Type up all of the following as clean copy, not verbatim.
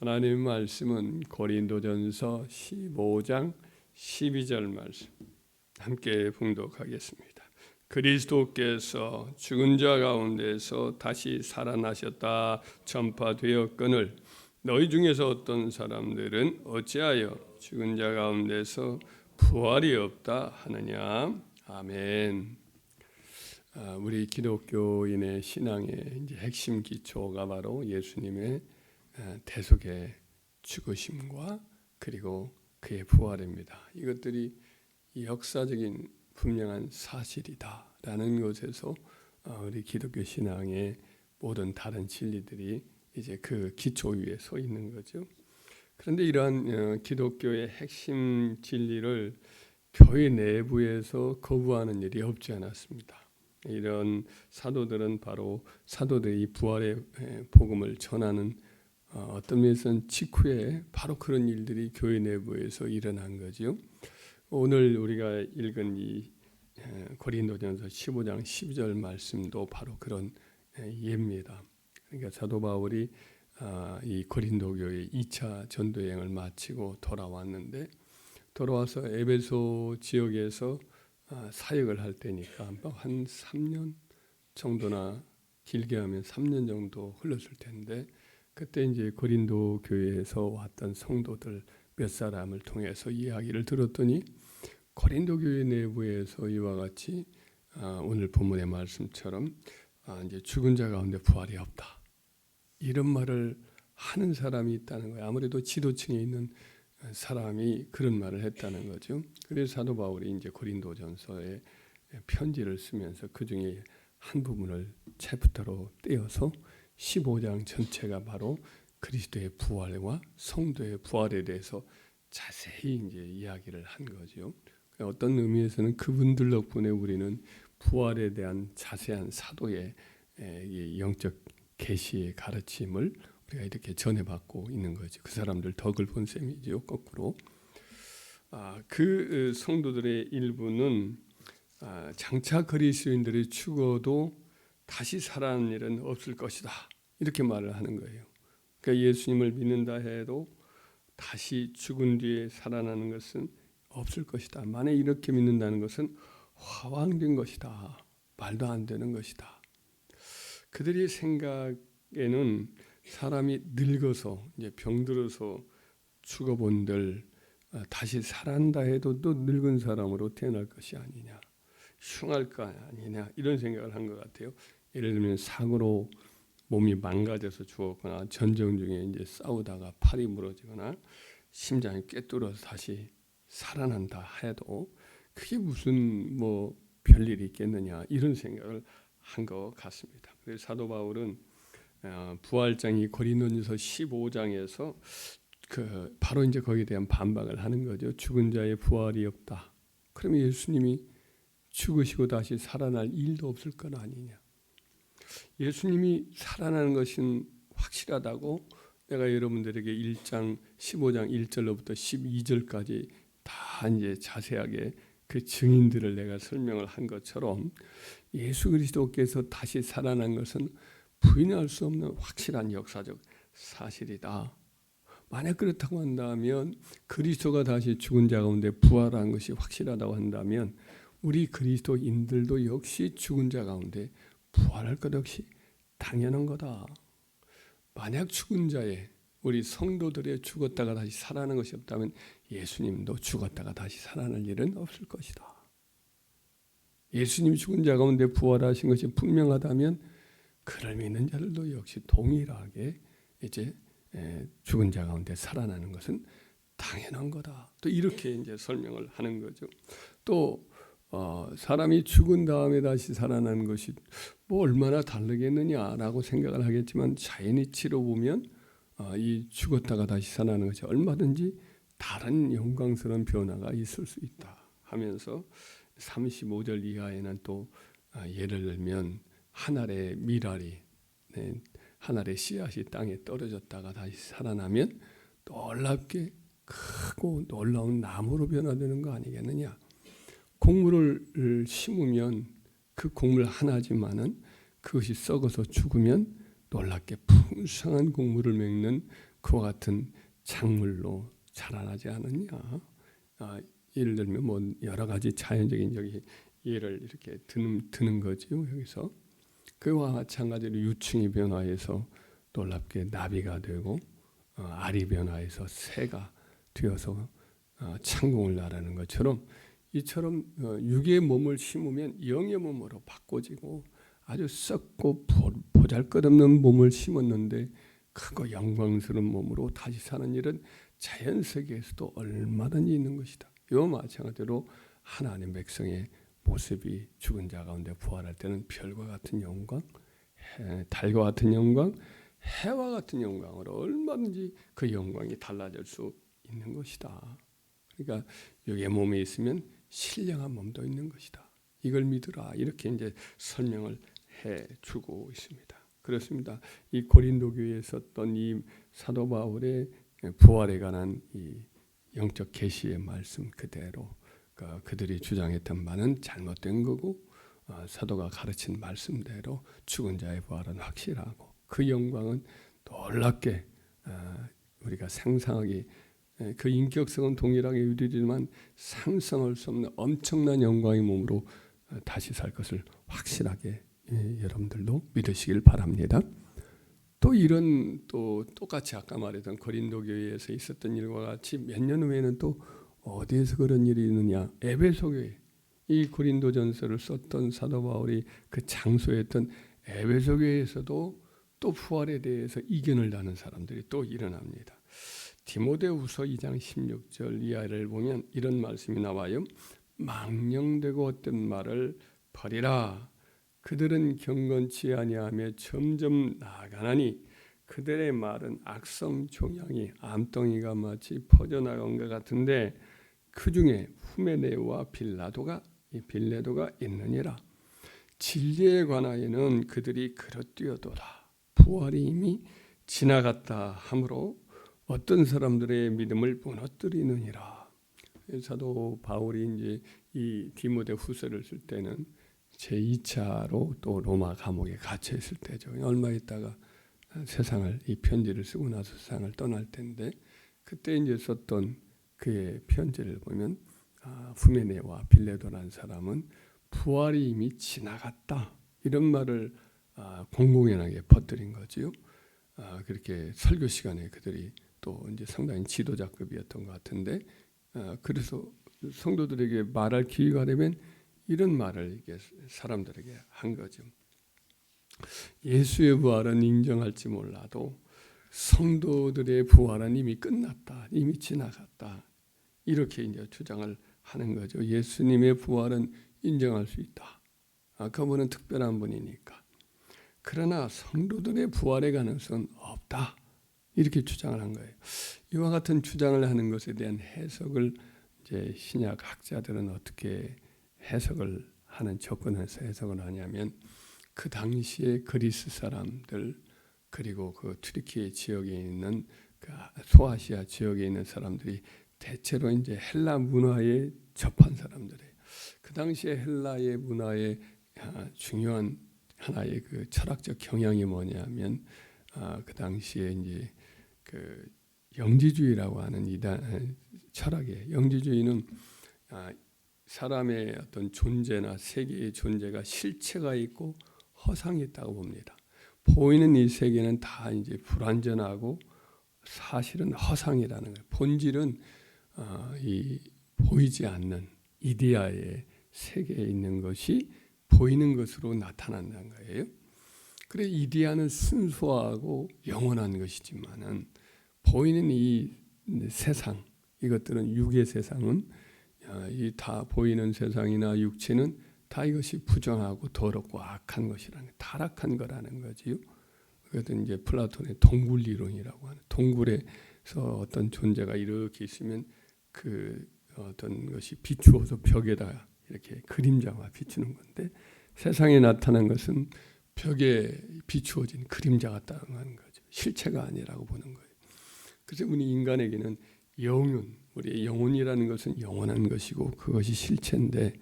하나님의 말씀은 고린도전서 15장 12절 말씀 함께 봉독하겠습니다. 그리스도께서 죽은 자 가운데서 다시 살아나셨다 전파되었거늘 너희 중에서 어떤 사람들은 어찌하여 죽은 자 가운데서 부활이 없다 하느냐. 아멘. 우리 기독교인의 신앙의 이제 핵심 기초가 바로 예수님의 대속의 죽으심과 그리고 그의 부활입니다. 이것들이 역사적인 분명한 사실이다라는 것에서 우리 기독교 신앙의 모든 다른 진리들이 이제 그 기초 위에 서 있는 거죠. 그런데 이러한 기독교의 핵심 진리를 교회 내부에서 거부하는 일이 없지 않았습니다. 이런 사도들은 바로 사도들이 부활의 복음을 전하는 어떤 면에서는 직후에 바로 그런 일들이 교회 내부에서 일어난 거죠. 오늘 우리가 읽은 이 고린도전서 15장 12절 말씀도 바로 그런 예입니다. 그러니까 사도 바울이 이 고린도 교회 2차 전도 여행을 마치고 돌아왔는데 돌아와서 에베소 지역에서 사역을 할 때니까 한 3년 정도나 길게 하면 3년 정도 흘렀을 텐데 그때 이제 고린도 교회에서 왔던 성도들 몇 사람을 통해서 이야기를 들었더니 고린도 교회 내부에서 이와 같이 오늘 본문의 말씀처럼 이제 죽은 자 가운데 부활이 없다 이런 말을 하는 사람이 있다는 거예요. 아무래도 지도층에 있는 사람이 그런 말을 했다는 거죠. 그래서 사도 바울이 이제 고린도전서에 편지를 쓰면서 그 중에 한 부분을 챕터로 떼어서 15장 전체가 바로 그리스도의 부활과 성도의 부활에 대해서 자세히 이제 이야기를 한 거죠. 어떤 의미에서는 그분들 덕분에 우리는 부활에 대한 자세한 사도의 영적 계시의 가르침을 우리가 이렇게 전해받고 있는 거죠. 그 사람들 덕을 본 셈이죠. 거꾸로 그 성도들의 일부는 장차 그리스도인들이 죽어도 다시 살아나는 일은 없을 것이다 이렇게 말을 하는 거예요. 그러니까 예수님을 믿는다 해도 다시 죽은 뒤에 살아나는 것은 없을 것이다. 만약 이렇게 믿는다는 것은 허황된 것이다. 말도 안 되는 것이다. 그들의 생각에는 사람이 늙어서 이제 병들어서 죽어본들 다시 살아난다 해도 또 늙은 사람으로 태어날 것이 아니냐, 흉할 거 아니냐 이런 생각을 한 것 같아요. 예를 들면 사고로 몸이 망가져서 죽었거나 전쟁 중에 이제 싸우다가 팔이 무너지거나 심장이 꿰뚫어서 다시 살아난다 해도 그게 무슨 뭐 별일이 있겠느냐 이런 생각을 한 것 같습니다. 그래서 사도 바울은 부활장이 고린도전서 15장에서 바로 이제 거기에 대한 반박을 하는 거죠. 죽은 자의 부활이 없다. 그러면 예수님이 죽으시고 다시 살아날 일도 없을 건 아니냐. 예수님이 살아나는 것은 확실하다고 내가 여러분들에게 1장 15장 1절로부터 12절까지 다 이제 자세하게 그 증인들을 내가 설명을 한 것처럼 예수 그리스도께서 다시 살아난 것은 부인할 수 없는 확실한 역사적 사실이다. 만약 그렇다고 한다면 그리스도가 다시 죽은 자 가운데 부활한 것이 확실하다고 한다면 우리 그리스도인들도 역시 죽은 자 가운데 부활할 것 역시 당연한 거다. 만약 죽은 자의 우리 성도들의 죽었다가 다시 살아나는 것이 없다면 예수님도 죽었다가 다시 살아날 일은 없을 것이다. 예수님이 죽은 자 가운데 부활하신 것이 분명하다면 그를 믿는 자들도 역시 동일하게 이제 죽은 자 가운데 살아나는 것은 당연한 거다. 또 이렇게 이제 설명을 하는 거죠. 또 사람이 죽은 다음에 다시 살아나는 것이 뭐 얼마나 다르겠느냐라고 생각을 하겠지만 자연이치로 보면 이 죽었다가 다시 살아나는 것이 얼마든지 다른 영광스러운 변화가 있을 수 있다 하면서 35절 이하에는 또 예를 들면 한 알의 밀알이 한 알의 씨앗이 땅에 떨어졌다가 다시 살아나면 놀랍게 크고 놀라운 나무로 변화되는 거 아니겠느냐. 곡물을 심으면 그 곡물 하나지만은 그것이 썩어서 죽으면 놀랍게 풍성한 곡물을 맺는 그와 같은 작물로 자라나지 않느냐. 예를 들면 뭐 여러 가지 자연적인 여기 예를 이렇게 드는 거지요. 여기서 그와 마찬가지로 유충이 변화해서 놀랍게 나비가 되고 알이 변화해서 새가 되어서 창공을 나라는 것처럼 이처럼 육의 몸을 심으면 영의 몸으로 바꿔지고 아주 썩고 보잘것없는 몸을 심었는데 크고 영광스러운 몸으로 다시 사는 일은 자연 세계에서도 얼마든지 있는 것이다. 이와 마찬가지로 하나님 백성의 모습이 죽은 자 가운데 부활할 때는 별과 같은 영광, 달과 같은 영광, 해와 같은 영광으로 얼마든지 그 영광이 달라질 수 있는 것이다. 그러니까 육의 몸에 있으면 신령한 몸도 있는 것이다. 이걸 믿으라. 이렇게 이제 설명을 해주고 있습니다. 그렇습니다. 이 고린도 교회에 썼던 이 사도 바울의 부활에 관한 이 영적 계시의 말씀 그대로 그들이 주장했던 바는 잘못된 거고 사도가 가르친 말씀대로 죽은 자의 부활은 확실하고 그 영광은 놀랍게 우리가 상상하기 그 인격성은 동일하게 유리지만 상상할 수 없는 엄청난 영광의 몸으로 다시 살 것을 확실하게 여러분들도 믿으시길 바랍니다. 또 이런 또 똑같이 아까 말했던 고린도 교회에서 있었던 일과 같이 몇 년 후에는 또 어디에서 그런 일이 있느냐? 에베소 교회. 이 고린도전서를 썼던 사도 바울이 그 장소였던 에베소 교회에서도 또 부활에 대해서 이견을 다는 사람들이 또 일어납니다. 디모데후서 2장 16절 이하를 보면 이런 말씀이 나와요. 망령되고 헛된 말을 버리라. 그들은 경건치 아니하며 점점 나아가나니 그들의 말은 악성 종양이 암덩이가 마치 퍼져나간 것 같은데 그 중에 후메네오와 빌레도가 있느니라. 진리에 관하여는 그들이 그릇되어도다. 부활이 이미 지나갔다 하므로 어떤 사람들의 믿음을 무너뜨리느니라. 사도 바울이 이제 이 디모데 후서를 쓸 때는 제2차로 또 로마 감옥에 갇혀 있을 때죠. 얼마 있다가 세상을 이 편지를 쓰고 나서 세상을 떠날 텐데 그때 이제 썼던 그의 편지를 보면 후메네와 빌레도라는 사람은 부활이 이미 지나갔다 이런 말을 공공연하게 퍼뜨린 거지요. 그렇게 설교 시간에 그들이 또 이제 상당히 지도자급이었던 것 같은데 그래서 성도들에게 말할 기회가 되면 이런 말을 이게 사람들에게 한 거죠. 예수의 부활은 인정할지 몰라도 성도들의 부활은 이미 끝났다, 이미 지나갔다 이렇게 이제 주장을 하는 거죠. 예수님의 부활은 인정할 수 있다. 그분은 특별한 분이니까. 그러나 성도들의 부활의 가능성은 없다. 이렇게 주장을 한 거예요. 이와 같은 주장을 하는 것에 대한 해석을 이제 신약 학자들은 어떻게 해석을 하는 접근해서 해석을 하냐면 그 당시에 그리스 사람들 그리고 그 튀르키예 지역에 있는 그 소아시아 지역에 있는 사람들이 대체로 이제 헬라 문화에 접한 사람들이에요. 그 당시에 헬라의 문화의 중요한 하나의 그 철학적 경향이 뭐냐면 그 당시에 이제 그 영지주의라고 하는 이단 철학이에요. 영지주의는 사람의 어떤 존재나 세계의 존재가 실체가 있고 허상이 있다고 봅니다. 보이는 이 세계는 다 이제 불완전하고 사실은 허상이라는 거예요. 본질은 이 보이지 않는 이데아의 세계에 있는 것이 보이는 것으로 나타난다는 거예요. 그래 이데아는 순수하고 영원한 것이지만은 보이는 이 세상 이것들은 육의 세상은 이 다 보이는 세상이나 육체는 다 이것이 부정하고 더럽고 악한 것이라는 타락한 거라는 거지요. 그것은 이제 플라톤의 동굴 이론이라고 하는 동굴에서 어떤 존재가 이렇게 있으면 그 어떤 것이 비추어서 벽에다 이렇게 그림자가 비추는 건데 세상에 나타난 것은 벽에 비추어진 그림자 같다는 하는 거죠. 실체가 아니라고 보는 거예요. 그래서 우리 인간에게는 영혼, 우리의 영혼이라는 것은 영원한 것이고 그것이 실체인데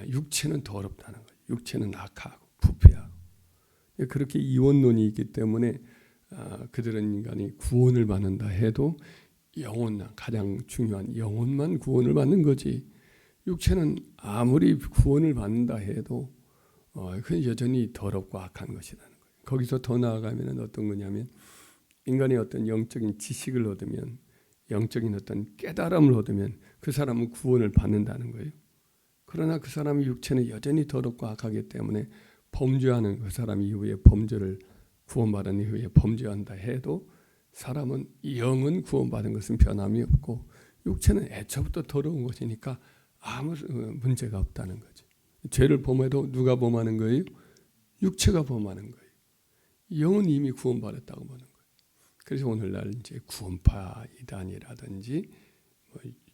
육체는 더럽다는 거예요. 육체는 악하고 부패하고 그렇게 이원론이 있기 때문에 그들은 인간이 구원을 받는다 해도 영혼, 가장 중요한 영혼만 구원을 받는 거지. 육체는 아무리 구원을 받는다 해도 그건 여전히 더럽고 악한 것이라는 거예요. 거기서 더 나아가면 어떤 거냐면 인간이 어떤 영적인 지식을 얻으면, 영적인 어떤 깨달음을 얻으면 그 사람은 구원을 받는다는 거예요. 그러나 그 사람의 육체는 여전히 더럽고 악하기 때문에 범죄하는 그 사람 이후에 범죄를 구원받은 이후에 범죄한다 해도 사람은 영은 구원받은 것은 변함이 없고 육체는 애초부터 더러운 것이니까 아무 문제가 없다는 거죠. 죄를 범해도 누가 범하는 거예요? 육체가 범하는 거예요. 영은 이미 구원받았다고 보는 거예요. 그래서 오늘날 이제 구원파 이단이라든지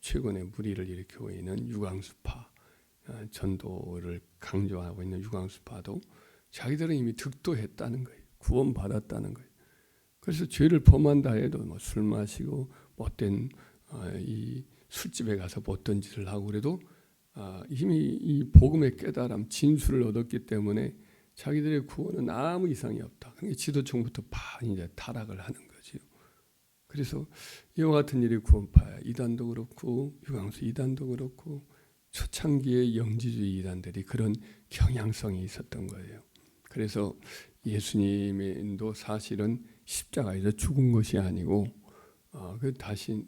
최근에 무리를 일으키고 있는 유광수파, 전도를 강조하고 있는 유광수파도 자기들은 이미 득도했다는 거예요. 구원받았다는 거예요. 그래서 죄를 범한다 해도 술 마시고 못된 이 술집에 가서 못된 짓을 하고 그래도 이미 이 복음의 깨달음, 진수를 얻었기 때문에 자기들의 구원은 아무 이상이 없다. 그러니까 지도층부터 이제 타락을 하는 거지요. 그래서 이와 같은 일이 구원파야. 이단도 그렇고 유광수 이단도 그렇고 초창기의 영지주의 이단들이 그런 경향성이 있었던 거예요. 그래서 예수님도 사실은 십자가에서 죽은 것이 아니고 다시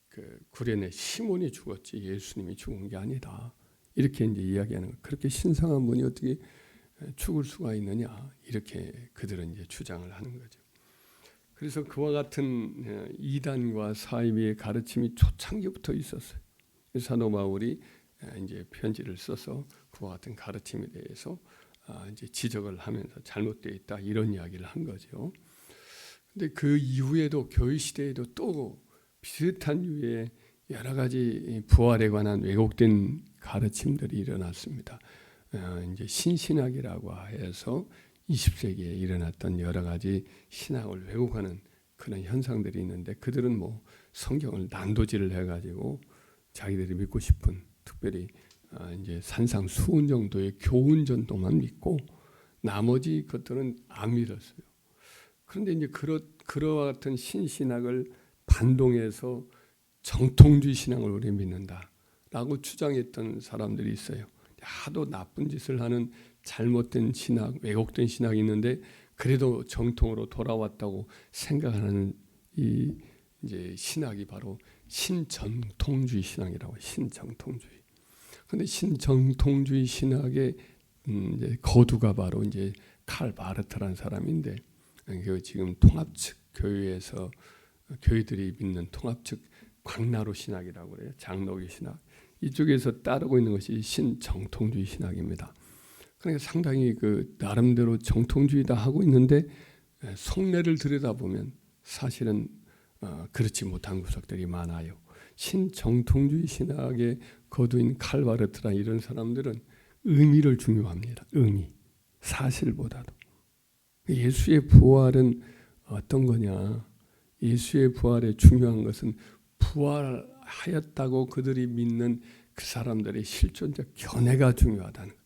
그 구레네 시몬이 죽었지 예수님이 죽은 게 아니다. 이렇게 이제 이야기하는 거예요. 그렇게 신성한 분이 어떻게 죽을 수가 있느냐 이렇게 그들은 이제 주장을 하는 거죠. 그래서 그와 같은 이단과 사이비의 가르침이 초창기부터 있었어요. 사도 바울이 이제 편지를 써서 그와 같은 가르침에 대해서 이제 지적을 하면서 잘못되어 있다 이런 이야기를 한 거죠. 근데 그 이후에도 교회 시대에도 또 비슷한 유의 여러 가지 부활에 관한 왜곡된 가르침들이 일어났습니다. 이제 신신학이라고 해서 20세기에 일어났던 여러 가지 신학을 왜곡하는 그런 현상들이 있는데 그들은 뭐 성경을 난도질을 해가지고 자기들이 믿고 싶은 특별히 이제 산상수훈 정도의 교훈 정도만 믿고 나머지 것들은 안 믿었어요. 그런데 이제 그와 같은 신신학을 반동해서 정통주의 신앙을 우리 믿는다라고 주장했던 사람들이 있어요. 하도 나쁜 짓을 하는 잘못된 신학, 왜곡된 신학이 있는데 그래도 정통으로 돌아왔다고 생각하는 이 이제 신학이 바로 신정통주의 신학이라고 신정통주의. 그런데 신정통주의 신학의 이제 거두가 바로 이제 칼 바르트라는 사람인데 지금 통합측 교회에서 교회들이 믿는 통합측 광나루 신학이라고 그래요. 장로교 신학. 이쪽에서 따르고 있는 것이 신정통주의 신학입니다. 그러니까 상당히 그 나름대로 정통주의다 하고 있는데 속내를 들여다보면 사실은 그렇지 못한 구석들이 많아요. 신정통주의 신학의 거두인 칼바르트라 이런 사람들은 의미를 중요합니다. 의미, 사실보다도. 예수의 부활은 어떤 거냐? 예수의 부활의 중요한 것은 부활하였다고 그들이 믿는 그 사람들의 실존적 견해가 중요하다는 것.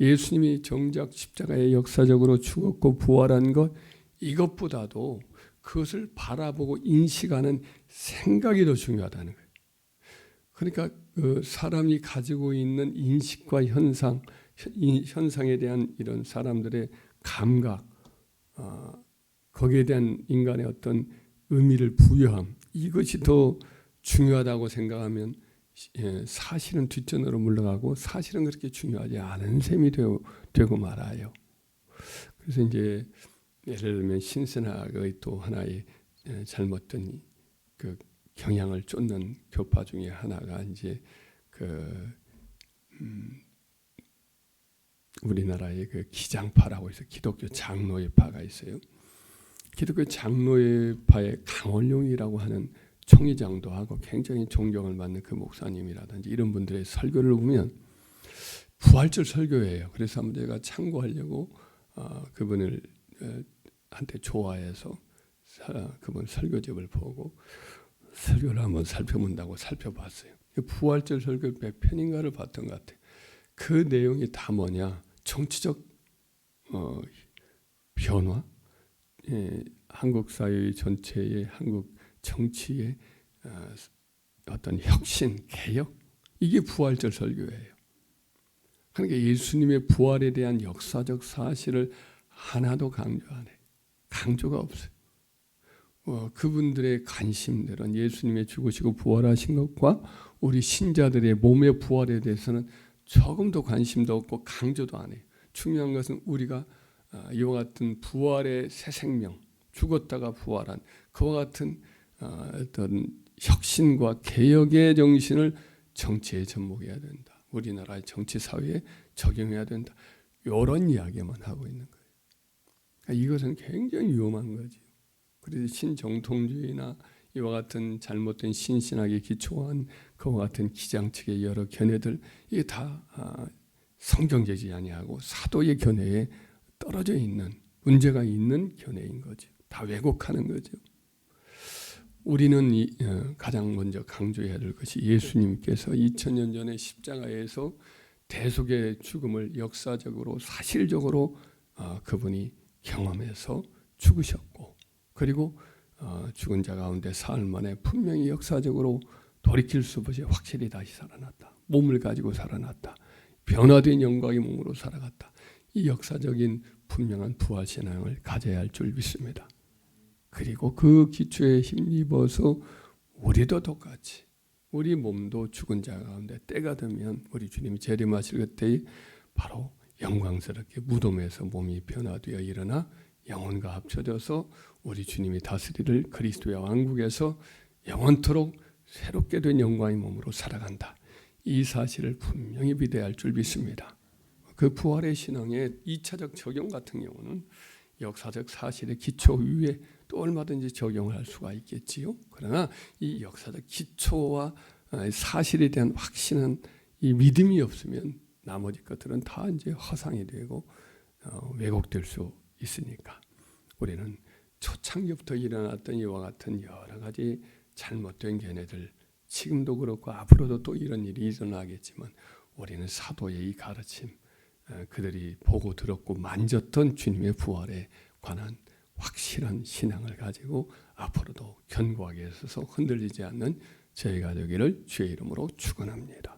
예수님이 정작 십자가에 역사적으로 죽었고 부활한 것 이것보다도 그것을 바라보고 인식하는 생각이 더 중요하다는 거예요. 그러니까 그 사람이 가지고 있는 인식과 현상에 대한 이런 사람들의 감각, 거기에 대한 인간의 어떤 의미를 부여함, 이것이 더 중요하다고 생각하면 사실은 뒷전으로 물러가고 사실은 그렇게 중요하지 않은 셈이 되고 말아요. 그래서 이제 예를 들면 신신학의 또 하나의 잘못된 그 경향을 쫓는 교파 중에 하나가 이제 우리나라의 그 기장파라고 해서 기독교 장로의 파가 있어요. 기독교 장로의 파의 강원룡이라고 하는 총회장도 하고 굉장히 존경을 받는 그 목사님이라든지 이런 분들의 설교를 보면 부활절 설교예요. 그래서 한번 제가 참고하려고 그분을 한테 좋아해서 그분 설교집을 보고 설교를 한번 살펴본다고 살펴봤어요. 부활절 설교 몇 편인가를 봤던 것 같아요. 그 내용이 다 뭐냐? 정치적 변화, 한국 사회 전체의 한국 정치의 어떤 혁신, 개혁, 이게 부활절 설교예요. 그러니까 예수님의 부활에 대한 역사적 사실을 하나도 강조 안 해요. 강조가 없어요. 그분들의 관심들은 예수님의 죽으시고 부활하신 것과 우리 신자들의 몸의 부활에 대해서는 조금도 관심도 없고 강조도 안 해요. 중요한 것은 우리가 이와 같은 부활의 새 생명, 죽었다가 부활한 그와 같은 어떤 혁신과 개혁의 정신을 정치에 접목해야 된다. 우리나라의 정치 사회에 적용해야 된다. 이런 이야기만 하고 있는 거예요. 그러니까 이것은 굉장히 위험한 거죠. 그래서 신정통주의나 이와 같은 잘못된 신신학에 기초한 그와 같은 기장측의 여러 견해들, 이게 다 성경적이지 아니하고 사도의 견해에 떨어져 있는, 문제가 있는 견해인 거죠. 다 왜곡하는 거죠. 우리는 가장 먼저 강조해야 될 것이 예수님께서 2000년 전에 십자가에서 대속의 죽음을 역사적으로 사실적으로 그분이 경험해서 죽으셨고, 그리고 죽은 자 가운데 사흘 만에 분명히 역사적으로 돌이킬 수 없이 확실히 다시 살아났다. 몸을 가지고 살아났다. 변화된 영광의 몸으로 살아갔다. 이 역사적인 분명한 부활 신앙을 가져야 할 줄 믿습니다. 그리고 그 기초에 힘입어서 우리도 똑같이 우리 몸도 죽은 자 가운데 때가 되면 우리 주님이 재림하실 그때에 바로 영광스럽게 무덤에서 몸이 변화되어 일어나 영혼과 합쳐져서 우리 주님이 다스리를 그리스도의 왕국에서 영원토록 새롭게 된 영광의 몸으로 살아간다. 이 사실을 분명히 비대할 줄 믿습니다. 그 부활의 신앙의 2차적 적용 같은 경우는 역사적 사실의 기초 위에 또 얼마든지 적용을 할 수가 있겠지요. 그러나 이 역사적 기초와 사실에 대한 확신한 이 믿음이 없으면 나머지 것들은 다 이제 허상이 되고 왜곡될 수 있으니까 우리는 초창기부터 일어났던 이와 같은 여러 가지 잘못된 견해들, 지금도 그렇고 앞으로도 또 이런 일이 일어나겠지만 우리는 사도의 이 가르침, 그들이 보고 들었고 만졌던 주님의 부활에 관한 확실한 신앙을 가지고 앞으로도 견고하게 서서 흔들리지 않는 저희가 되기를 주의 이름으로 축원합니다.